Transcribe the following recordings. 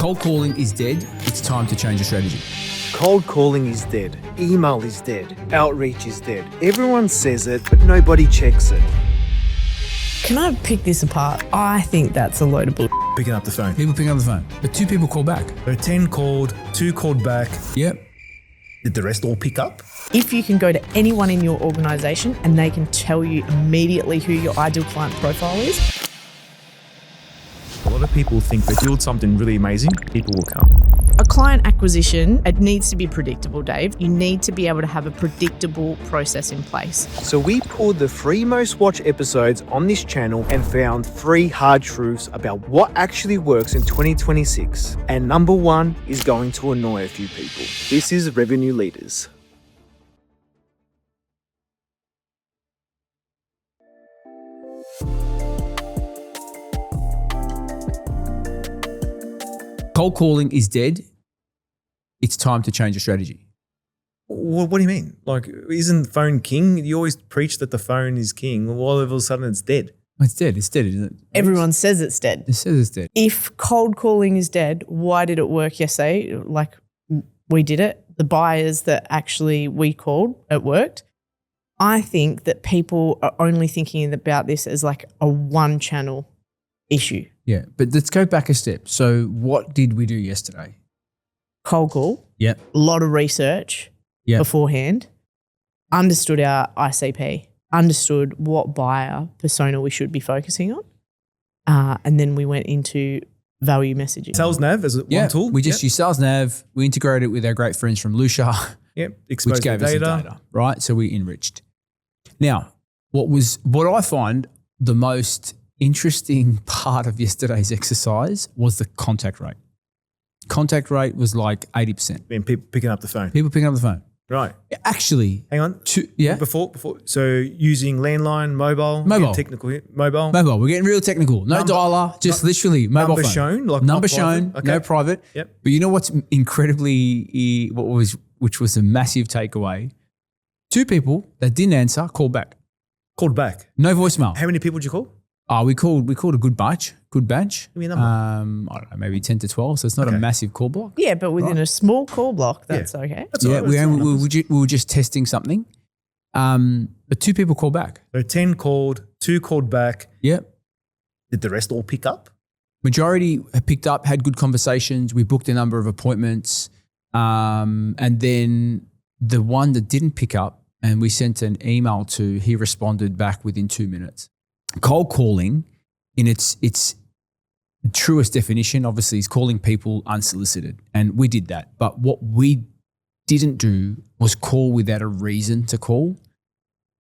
Cold calling is dead. It's time to change your strategy. Cold calling is dead. Email is dead. Outreach is dead. Everyone says it, but nobody checks it. Can I pick this apart? I think that's a load of bull. Picking up the phone. People pick up the phone, but 2 people call back. So 10 called, 2 called back. Yep. Did the rest all pick up? If you can go to anyone in your organization and they can tell you immediately who your ideal client profile is. A lot of people think they build something really amazing, people will come. A client acquisition, it needs to be predictable, Dave. You need to be able to have a predictable process in place. So we pulled the 3 most watched episodes on this channel and found 3 hard truths about what actually works in 2026. And number 1 is going to annoy a few people. This is Revenue Leaders. Cold calling is dead. It's time to change your strategy. Well, what do you mean? Like, isn't phone king? You always preach that the phone is king. Well, all of a sudden it's dead. It's dead. It's dead, isn't it? Everyone says it's dead. It says it's dead. If cold calling is dead, why did it work yesterday? Like, we did it. The buyers that actually we called, it worked. I think that people are only thinking about this as like a one channel issue. Yeah, but let's go back a step. So what did we do yesterday? Cold call. Yeah. A lot of research beforehand. Understood our ICP. Understood what buyer persona we should be focusing on. And then we went into value messaging. Sales Nav as one tool. We just use Sales Nav. We integrated it with our great friends from Lucia. Yep. Which Exposed gave the us the data. data, right? So we enriched. Now, what I find the most interesting part of yesterday's exercise was the contact rate. Contact rate was like 80%. And people picking up the phone. People picking up the phone. Right. Actually, Hang on. yeah. Before. So using landline, mobile. Mobile. Technical here. Mobile. Mobile. We're getting real technical. No dialer, just literally mobile number phone. shown, like number not shown, private? Okay. no private. Yep. But you know what's incredibly, which was a massive takeaway? 2 people that didn't answer called back. Called back. No voicemail. How many people did you call? We called a good batch. Good batch. Give me a number. I don't know, maybe 10 to 12. So it's not a Okay. massive call block. Yeah, but within a small call block, that's okay. That's all Yeah, right. we were just testing something. But 2 people called back. So 10 called, 2 called back. Yep. Did the rest all pick up? Majority have picked up, had good conversations. We booked a number of appointments. And then the one that didn't pick up and we sent an email to, he responded back within 2 minutes. Cold calling in its truest definition, obviously, is calling people unsolicited. And we did that. But what we didn't do was call without a reason to call.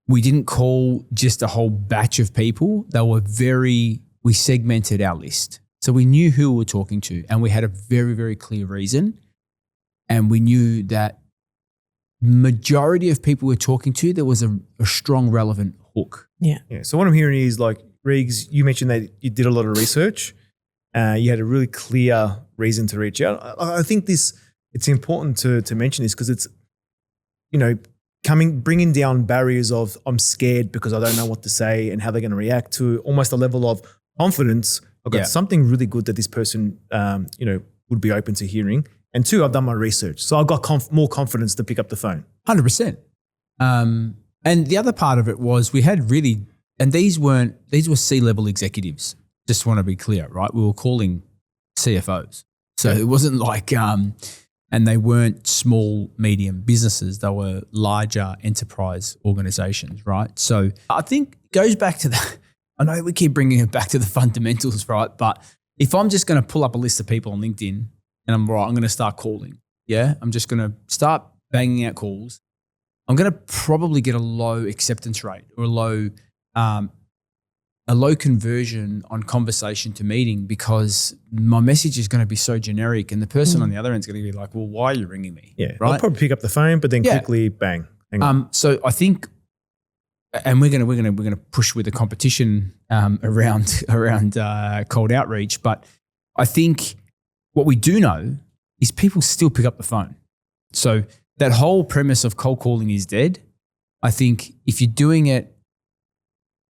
We didn't call just a whole batch of people. We segmented our list. So we knew who we were talking to and we had a very, very clear reason. And we knew that majority of people we're talking to, there was a strong, relevant hook. Yeah. Yeah. So what I'm hearing is like, Riggs, you mentioned that you did a lot of research. You had a really clear reason to reach out. I think it's important to mention this because it's, bringing down barriers of I'm scared because I don't know what to say and how they're going to react to almost a level of confidence. I've got something really good that this person, would be open to hearing. And 2, I've done my research. So I've got more confidence to pick up the phone. 100%. And the other part of it was we had really, and these were C-level executives. Just want to be clear, right? We were calling CFOs. So it wasn't like, and they weren't small, medium businesses. They were larger enterprise organizations, right? So I think it goes back to I know we keep bringing it back to the fundamentals, right? But if I'm just going to pull up a list of people on LinkedIn and I'm going to start calling, I'm just going to start banging out calls. I'm going to probably get a low acceptance rate or a low conversion on conversation to meeting because my message is going to be so generic and the person on the other end is going to be like, well, why are you ringing me? Yeah. Right? I'll probably pick up the phone, but then quickly bang. Hang on. So I think, and we're going to push with the competition around cold outreach, but I think what we do know is people still pick up the phone. So that whole premise of cold calling is dead. I think if you're doing it,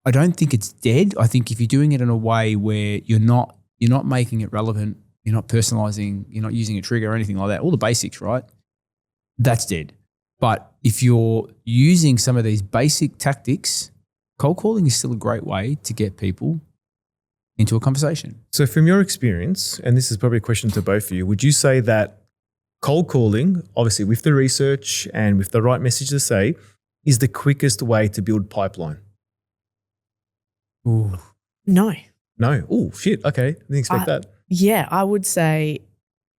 I don't think it's dead. I think if you're doing it in a way where you're not making it relevant you're not personalizing, you're not using a trigger or anything like that. All the basics, right? That's dead. But if you're using some of these basic tactics, cold calling is still a great way to get people into a conversation. So from your experience, and this is probably a question to both of you, would you say that cold calling, obviously with the research and with the right message to say, is the quickest way to build pipeline? Ooh. No. No. Oh, shit. Okay. Didn't expect that. Yeah, I would say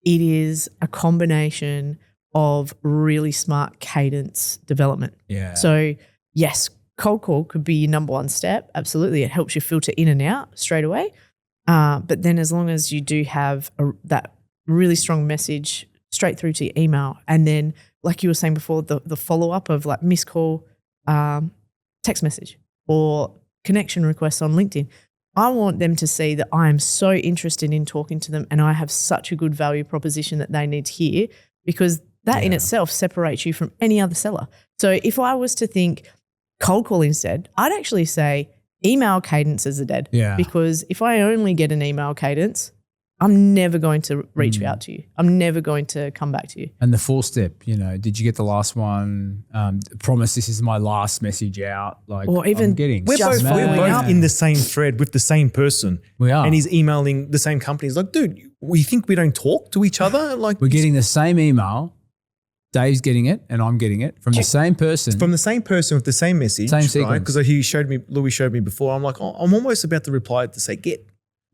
it is a combination of really smart cadence development. Yeah. So yes, cold call could be your number one step. Absolutely. It helps you filter in and out straight away. But then as long as you do have that really strong message straight through to your email, and then like you were saying before, the follow-up of like missed call, text message or connection requests on LinkedIn, I want them to see that I am so interested in talking to them and I have such a good value proposition that they need to hear, because that in itself separates you from any other seller. So if I was to think cold call instead, I'd actually say email cadences are dead. Yeah. Because if I only get an email cadence, I'm never going to reach out to you. I'm never going to come back to you. And the 4-step, did you get the last one? Promise this is my last message out. Like, Or even I'm getting We're Just both following up. in the same thread with the same person. We are. And he's emailing the same company. He's like, dude, we think we don't talk to each other? Like, We're getting the same email. Dave's getting it and I'm getting it from the same person. from the same person with the same message. Same sequence. Because Louis showed me before. I'm like, oh, I'm almost about to reply to say, get.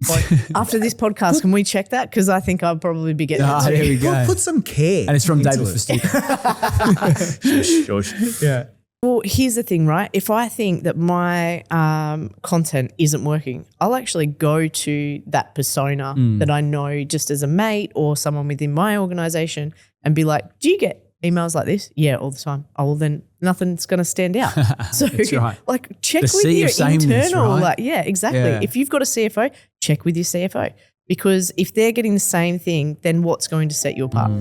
Like, After this podcast, can we check that? Because I think I'll probably be getting it There too. we go. put some care. And it's from into David it. Festuca. Shush. Yeah. Well, here's the thing, right? If I think that my content isn't working, I'll actually go to that persona that I know just as a mate or someone within my organization and be like, do you get emails like this? Yeah, all the time. Oh, well, then nothing's going to stand out. So That's right. like check The with sea your of sameness, internal, right? like, yeah, exactly. Yeah. If you've got a CFO, check with your CFO, because if they're getting the same thing, then what's going to set you apart?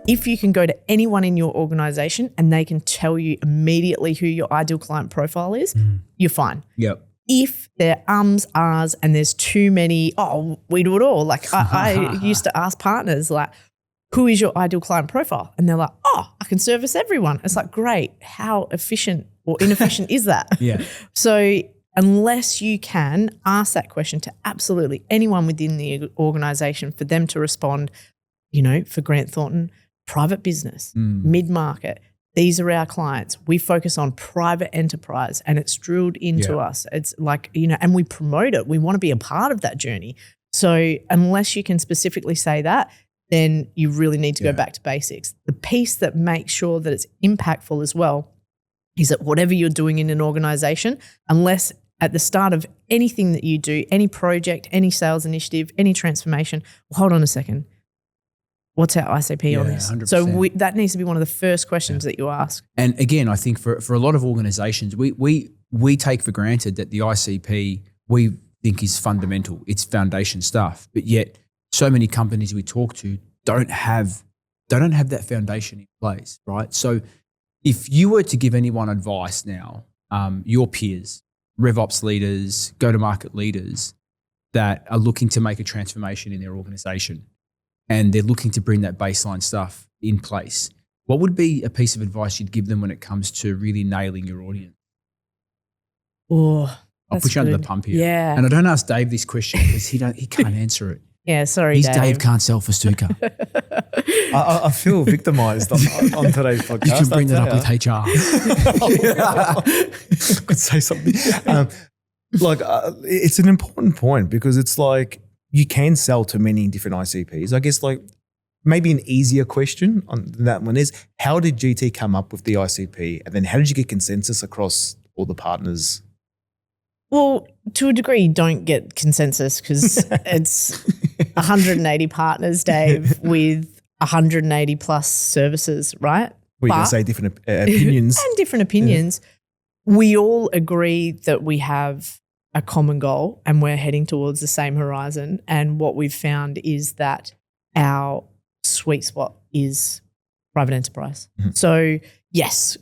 If you can go to anyone in your organization and they can tell you immediately who your ideal client profile is, you're fine. Yep. If there are ums, ahs, and there's too many, we do it all. Like I used to ask partners, like, who is your ideal client profile? And they're like, I can service everyone. It's like, great. How efficient or inefficient is that? Yeah. So unless you can ask that question to absolutely anyone within the organization for them to respond, for Grant Thornton, private business, mid-market, these are our clients. We focus on private enterprise and it's drilled into us. It's like, and we promote it. We want to be a part of that journey. So unless you can specifically say that, then you really need to go back to basics. The piece that makes sure that it's impactful as well is that whatever you're doing in an organization, unless at the start of anything that you do, any project, any sales initiative, any transformation, hold on a second. What's our ICP on this? 100%. So that needs to be one of the first questions that you ask. And again, I think for a lot of organizations, we take for granted that the ICP we think is fundamental. It's foundation stuff. But yet so many companies we talk to don't have that foundation in place, right? So if you were to give anyone advice now, your peers, RevOps leaders, go-to-market leaders that are looking to make a transformation in their organization, and they're looking to bring that baseline stuff in place, what would be a piece of advice you'd give them when it comes to really nailing your audience? Oh, I'll put you under the pump here. Yeah. And I don't ask Dave this question because he can't answer it. Yeah, sorry, He's Dave. Dave can't sell for Stuka. I feel victimized on today's podcast. You can bring that up with HR. Could say something. It's an important point because it's like you can sell to many different ICPs. I guess like maybe an easier question on that one is, how did GT come up with the ICP? And then how did you get consensus across all the partners? Well, to a degree, you don't get consensus because it's 180 partners, Dave, with 180 plus services, right? Well, you can say different opinions. And different opinions. Yeah. We all agree that we have a common goal and we're heading towards the same horizon. And what we've found is that our sweet spot is private enterprise. Mm-hmm. So yes,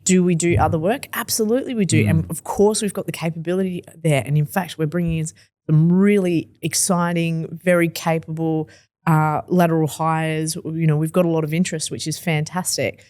Do we do other work? Absolutely we do. And of course, we've got the capability there. And in fact, we're bringing in some really exciting, very capable lateral hires. You know, we've got a lot of interest, which is fantastic.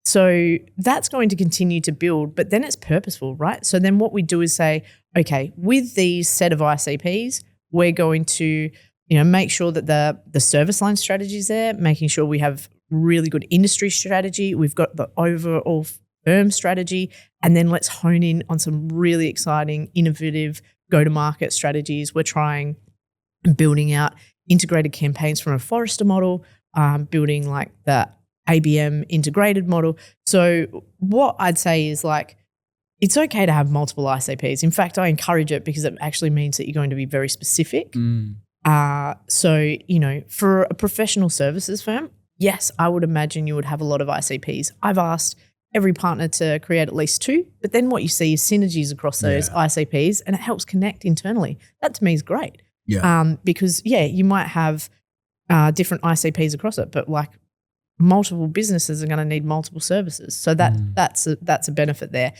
So that's going to continue to build, but then it's purposeful, right? So then what we do is say, okay, with these set of ICPs, we're going to, make sure that the service line strategy is there, making sure we have really good industry strategy. We've got the overall firm strategy, and then let's hone in on some really exciting, innovative go-to-market strategies. We're trying building out integrated campaigns from a Forrester model, building like the ABM integrated model. So what I'd say is like, it's okay to have multiple ICPs. In fact, I encourage it because it actually means that you're going to be very specific. So, for a professional services firm, yes, I would imagine you would have a lot of ICPs. I've asked every partner to create at least 2, but then what you see is synergies across those ICPs, and it helps connect internally. That to me is great. Because you might have different ICPs across it, but like multiple businesses are going to need multiple services. So that's a benefit there.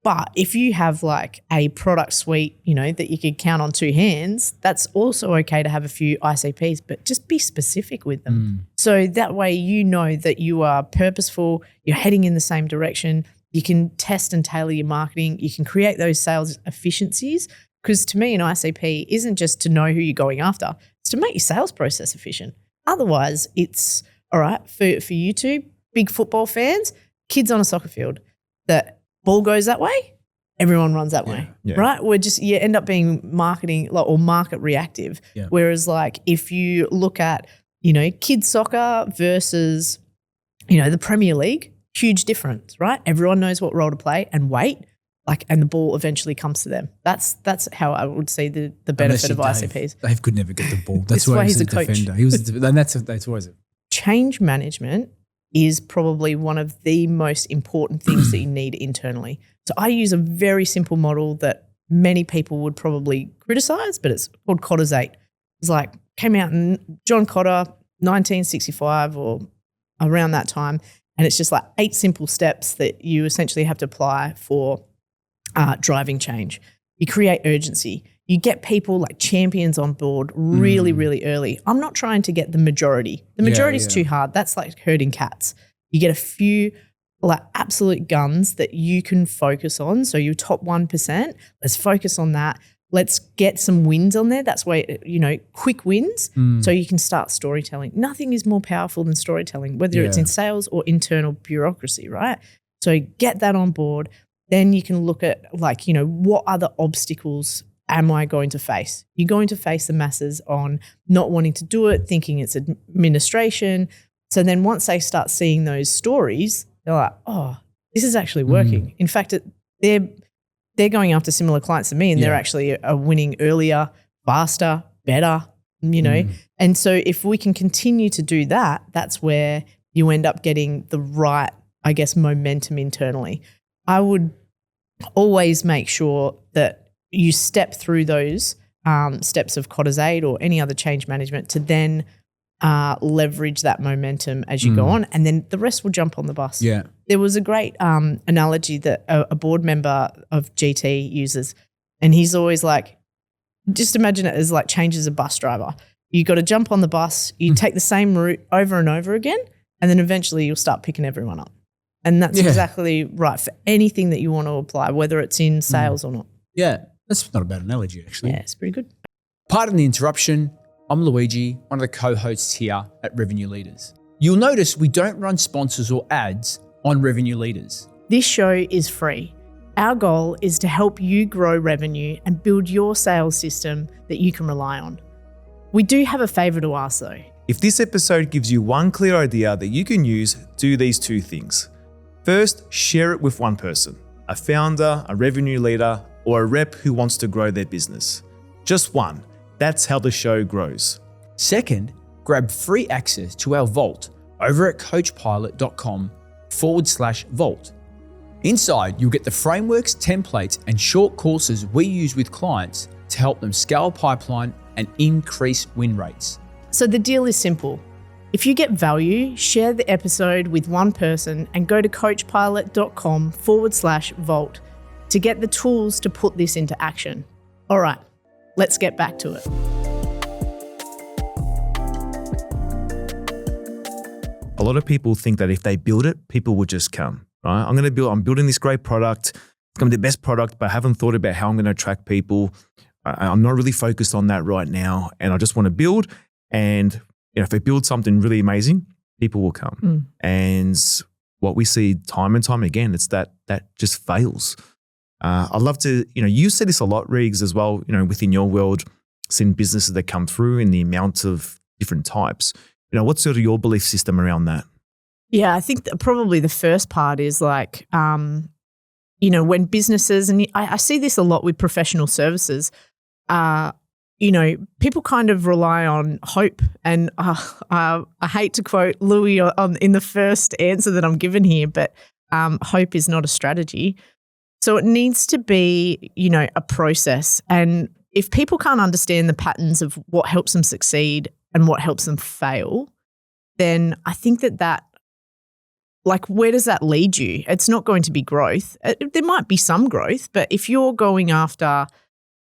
But if you have like a product suite, that you could count on 2 hands, that's also okay to have a few ICPs, but just be specific with them. So that way that you are purposeful, you're heading in the same direction, you can test and tailor your marketing, you can create those sales efficiencies. Because to me, an ICP isn't just to know who you're going after, it's to make your sales process efficient. Otherwise, it's all right for you two, big football fans, kids on a soccer field, the ball goes that way, everyone runs that way, right? You end up being marketing or market reactive. Whereas like if you look at, kids soccer versus, the Premier League, huge difference, right? Everyone knows what role to play and and the ball eventually comes to them. That's how I would see the benefit of ICPs. Dave could never get the ball. That's why he's a defender. He was, and that's always it. Change management is probably one of the most important things that you need internally. So I use a very simple model that many people would probably criticize, but it's called Kotter's 8. It's like came out in John Kotter, 1965 or around that time, and it's just like 8 simple steps that you essentially have to apply for driving change. You create urgency. You get people like champions on board really, really early. I'm not trying to get the majority. The majority is too hard. That's like herding cats. You get a few like absolute guns that you can focus on. So your top 1%, let's focus on that. Let's get some wins on there. That's why, quick wins. So you can start storytelling. Nothing is more powerful than storytelling, whether it's in sales or internal bureaucracy, right? So get that on board. Then you can look at what other obstacles am I going to face? You're going to face the masses on not wanting to do it, thinking it's administration. So then once they start seeing those stories, they're like, oh, this is actually working. In fact, they're going after similar clients to me, and they're actually winning earlier, faster, better, And so if we can continue to do that, that's where you end up getting the right, momentum internally. I would always make sure that you step through those steps of Kotter's 8 or any other change management to then leverage that momentum as you go on, and then the rest will jump on the bus. There was a great analogy that a board member of GT uses, and he's always like, just imagine it as like change as a bus driver. You got to jump on the bus, you take the same route over and over again, and then eventually you'll start picking everyone up. And that's exactly right for anything that you want to apply, whether it's in sales or not. Yeah, that's not a bad analogy, actually. Yeah, it's pretty good. Pardon the interruption. I'm Luigi, one of the co-hosts here at Revenue Leaders. You'll notice we don't run sponsors or ads on Revenue Leaders. This show is free. Our goal is to help you grow revenue and build your sales system that you can rely on. We do have a favour to ask though. If this episode gives you one clear idea that you can use, do these 2 things. First, share it with one person, a founder, a revenue leader, or a rep who wants to grow their business. Just one. That's how the show grows. Second, grab free access to our vault over at coachpilot.com/vault. Inside, you'll get the frameworks, templates, and short courses we use with clients to help them scale pipeline and increase win rates. So the deal is simple. If you get value, share the episode with one person and go to coachpilot.com/vault to get the tools to put this into action. All right, let's get back to it. A lot of people think that if they build it, people will just come, right? I'm building this great product. It's going to be the best product, but I haven't thought about how I'm going to attract people. I'm not really focused on that right now. And I just want to build. And if I build something really amazing, people will come. And what we see time and time again, it's that just fails. I'd love to, you say this a lot, Riggs, as well, within your world, seeing businesses that come through in the amount of different types. What's sort of your belief system around that? Yeah, I think that probably the first part is like, when businesses, and I see this a lot with professional services, people kind of rely on hope. And I hate to quote Louis in the first answer that I'm given here, but hope is not a strategy. So it needs to be, a process. And if people can't understand the patterns of what helps them succeed and what helps them fail, then I think that where does that lead you? It's not going to be growth. There might be some growth, but if you're going after,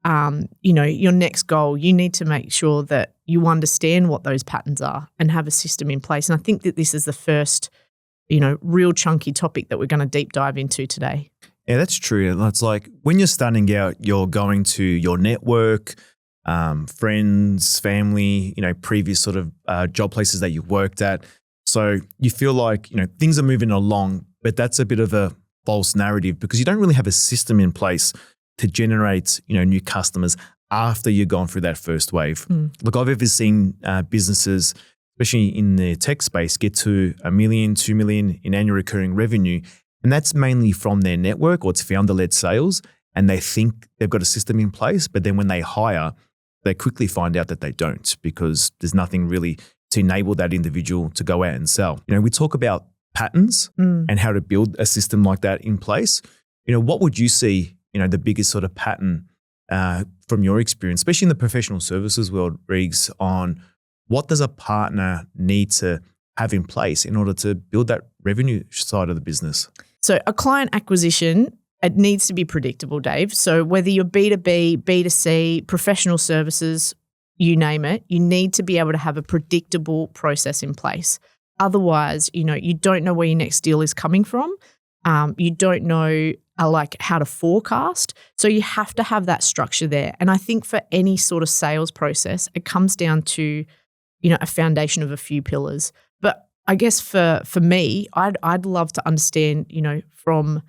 your next goal, you need to make sure that you understand what those patterns are and have a system in place. And I think that this is the first, real chunky topic that we're going to deep dive into today. Yeah, that's true. It's like when you're starting out, you're going to your network, friends, family, previous sort of job places that you worked at. So you feel like, things are moving along, but that's a bit of a false narrative because you don't really have a system in place to generate, new customers after you've gone through that first wave. Look, I've ever seen businesses, especially in the tech space, get to $1 million, $2 million in annual recurring revenue. And that's mainly from their network or it's founder-led sales. And they think they've got a system in place, but then when they hire, they quickly find out that they don't because there's nothing really to enable that individual to go out and sell. We talk about patterns and how to build a system like that in place. What would you see, the biggest sort of pattern from your experience, especially in the professional services world, Riggs, on what does a partner need to have in place in order to build that revenue side of the business? So a client acquisition, it needs to be predictable, Dave. So whether you're B2B, B2C, professional services, you name it, you need to be able to have a predictable process in place. Otherwise, you don't know where your next deal is coming from. You don't know how to forecast. So you have to have that structure there. And I think for any sort of sales process, it comes down to, a foundation of a few pillars. But I guess for me, I'd love to understand, from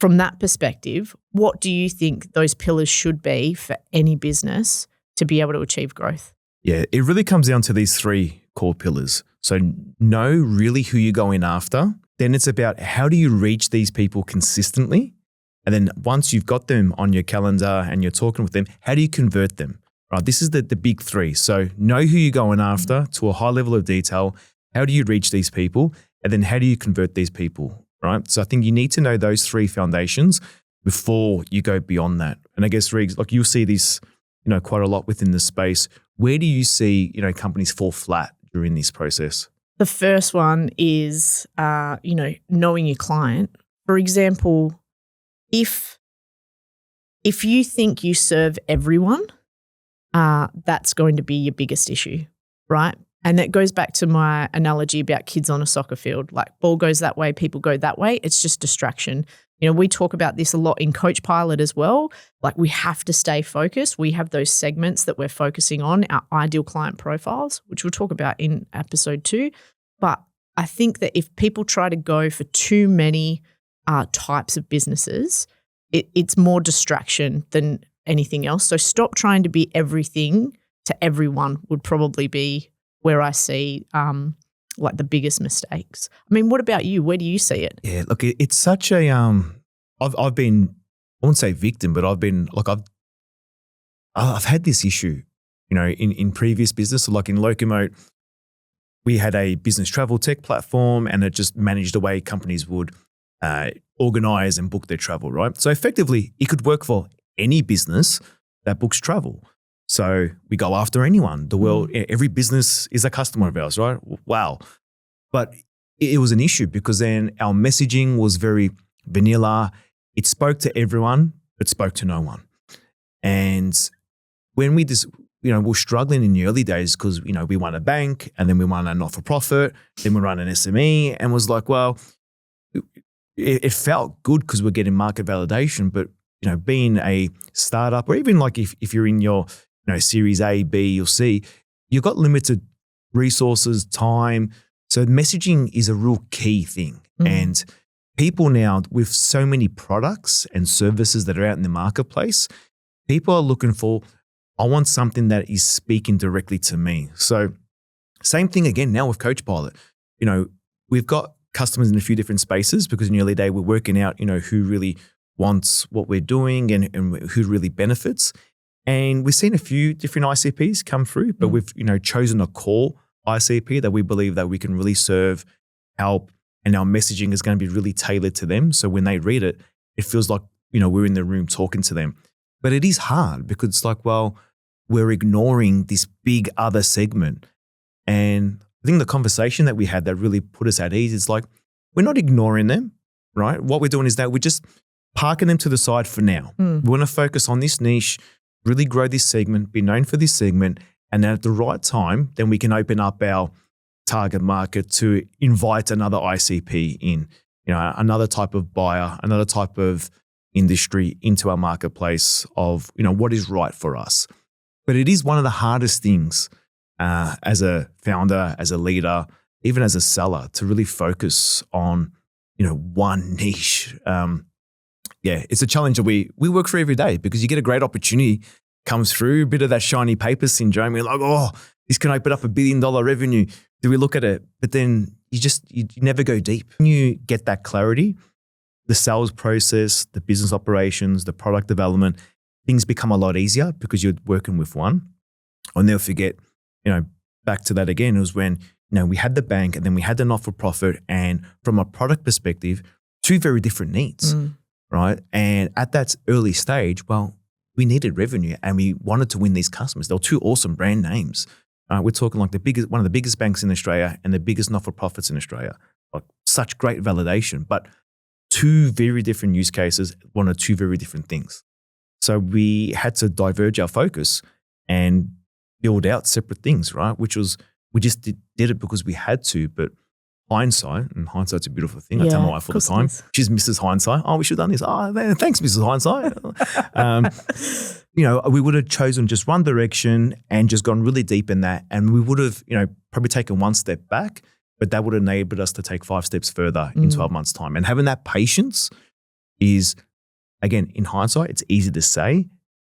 that perspective, what do you think those pillars should be for any business to be able to achieve growth? Yeah, it really comes down to these three core pillars. So know really who you're going after. Then it's about how do you reach these people consistently? And then once you've got them on your calendar and you're talking with them, how do you convert them? Right, this is the big three. So know who you're going after to a high level of detail. How do you reach these people? And then how do you convert these people? Right. So I think you need to know those three foundations before you go beyond that. And I guess, Riggs, you'll see this, quite a lot within the space. Where do you see, companies fall flat during this process? The first one is, knowing your client. For example, if you think you serve everyone, that's going to be your biggest issue, right? And that goes back to my analogy about kids on a soccer field. Like ball goes that way, people go that way. It's just distraction. We talk about this a lot in Coach Pilot as well. Like we have to stay focused. We have those segments that we're focusing on, our ideal client profiles, which we'll talk about in episode 2. But I think that if people try to go for too many types of businesses, it's more distraction than anything else. So stop trying to be everything to everyone would probably be where I see the biggest mistakes. I mean, what about you? Where do you see it? Yeah, look, it's such a I've been, I won't say victim, but I've had this issue, in previous business. So like in Locomote, we had a business travel tech platform and it just managed the way companies would organize and book their travel, right? So effectively, it could work for any business that books travel. So we go after anyone. The world, every business is a customer of ours, right? Wow. But it was an issue because then our messaging was very vanilla. It spoke to everyone, but spoke to no one. And when we just, we're struggling in the early days because, we run a bank and then we run a not-for-profit, then we run an SME, and was like, well, it felt good because we're getting market validation, but, being a startup, or even like if you're in your, Series A, B, or C, you've got limited resources, time. So messaging is a real key thing. And people now, with so many products and services that are out in the marketplace, people are looking for, I want something that is speaking directly to me. So same thing again now with Coach Pilot. We've got customers in a few different spaces because in the early day we're working out, who really wants what we're doing and who really benefits. And we've seen a few different ICPs come through, but we've, chosen a core ICP that we believe that we can really serve, help, and our messaging is going to be really tailored to them. So when they read it, it feels like, we're in the room talking to them. But it is hard because it's like, well, we're ignoring this big other segment. And I think the conversation that we had that really put us at ease is like, we're not ignoring them, right? What we're doing is that we're just parking them to the side for now. We want to focus on this niche, really grow this segment, be known for this segment. And then at the right time, then we can open up our target market to invite another ICP in, another type of buyer, another type of industry into our marketplace of, what is right for us. But it is one of the hardest things as a founder, as a leader, even as a seller, to really focus on, one niche. It's a challenge that we work through every day because you get a great opportunity comes through, a bit of that shiny paper syndrome. You're like, oh, this can open up $1 billion revenue. Do we look at it? But then you never go deep. When you get that clarity, the sales process, the business operations, the product development, things become a lot easier because you're working with one. I'll never forget, back to that again, it was when, we had the bank and then we had the not-for-profit, and from a product perspective, two very different needs, right? And at that early stage, well, we needed revenue and we wanted to win these customers. They were two awesome brand names. We're talking like one of the biggest banks in Australia and the biggest not-for-profits in Australia. Like such great validation, but two very different use cases, wanted two very different things. So we had to diverge our focus and build out separate things, right? Which was, we just did it because we had to, but hindsight's a beautiful thing. I tell my wife all the time. She's Mrs. Hindsight. Oh, we should have done this. Oh, man, thanks, Mrs. Hindsight. We would have chosen just one direction and just gone really deep in that. And we would have, probably taken one step back, but that would have enabled us to take 5 steps further in 12 months' time. And having that patience is, again, in hindsight, it's easy to say,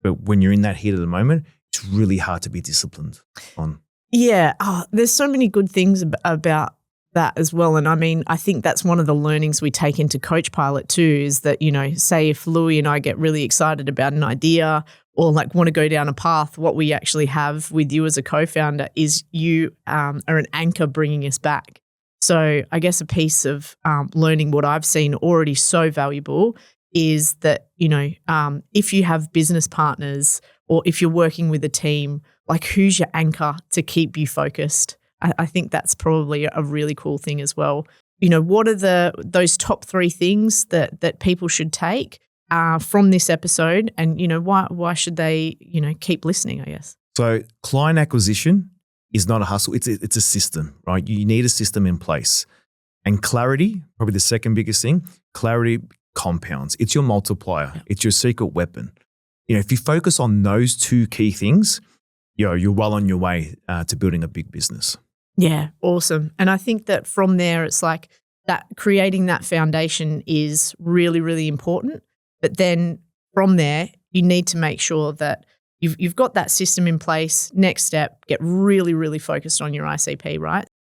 but when you're in that heat of the moment, it's really hard to be disciplined on. Yeah. There's so many good things about that as well. And I mean, I think that's one of the learnings we take into Coach Pilot too, is that, say if Louis and I get really excited about an idea or like want to go down a path, what we actually have with you as a co-founder is you are an anchor bringing us back. So I guess a piece of learning what I've seen already so valuable is that, if you have business partners or if you're working with a team, like who's your anchor to keep you focused? I think that's probably a really cool thing as well. What are those top 3 things that people should take from this episode, and why should they keep listening? I guess. So client acquisition is not a hustle; it's a system, right? You need a system in place, and clarity, probably the second biggest thing. Clarity compounds. It's your multiplier. Yeah. It's your secret weapon. If you focus on those 2 key things, you're well on your way to building a big business. Yeah, awesome. And I think that from there, it's like that creating that foundation is really, really important. But then from there, you need to make sure that you've got that system in place. Next step, get really, really focused on your ICP, right?